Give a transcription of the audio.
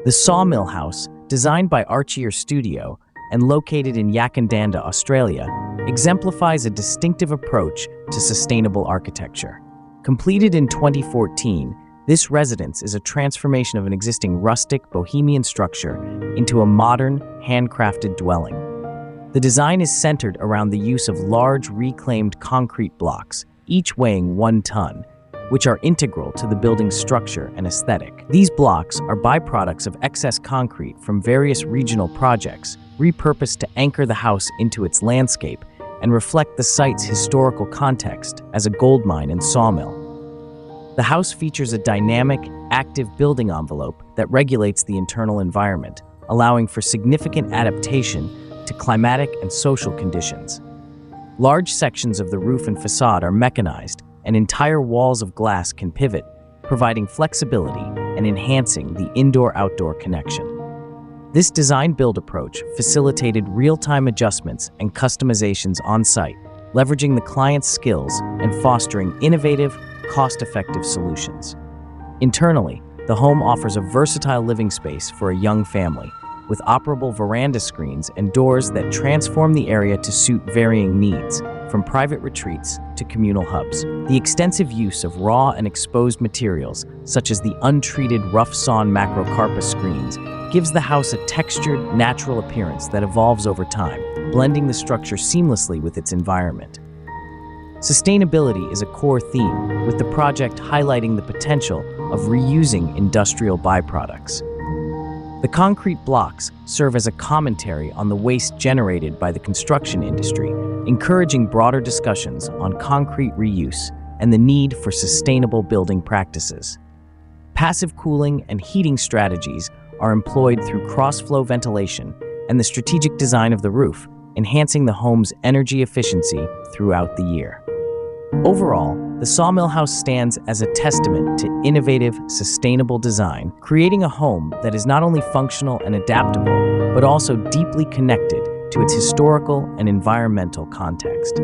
The SawMill House, designed by Archier Studio and located in Yackandandah, Australia, exemplifies a distinctive approach to sustainable architecture. Completed in 2014, this residence is a transformation of an existing rustic bohemian structure into a modern, handcrafted dwelling. The design is centered around the use of large reclaimed concrete blocks, each weighing 1 ton, which are integral to the building's structure and aesthetic. These blocks are byproducts of excess concrete from various regional projects, repurposed to anchor the house into its landscape and reflect the site's historical context as a gold mine and sawmill. The house features a dynamic, active building envelope that regulates the internal environment, allowing for significant adaptation to climatic and social conditions. Large sections of the roof and façade are mechanized, and entire walls of glass can pivot, providing flexibility and enhancing the indoor-outdoor connection. This design-build approach facilitated real-time adjustments and customizations on-site, leveraging the client's skills and fostering innovative, cost-effective solutions. Internally, the home offers a versatile living space for a young family, with operable veranda screens and doors that transform the area to suit varying needs, from private retreats to communal hubs. The extensive use of raw and exposed materials, such as the untreated rough-sawn macrocarpus screens, gives the house a textured, natural appearance that evolves over time, blending the structure seamlessly with its environment. Sustainability is a core theme, with the project highlighting the potential of reusing industrial byproducts. The concrete blocks serve as a commentary on the waste generated by the construction industry, encouraging broader discussions on concrete reuse and the need for sustainable building practices. Passive cooling and heating strategies are employed through cross-flow ventilation and the strategic design of the roof, enhancing the home's energy efficiency throughout the year. Overall, the SawMill House stands as a testament to innovative, sustainable design, creating a home that is not only functional and adaptable, but also deeply connected to its historical and environmental context.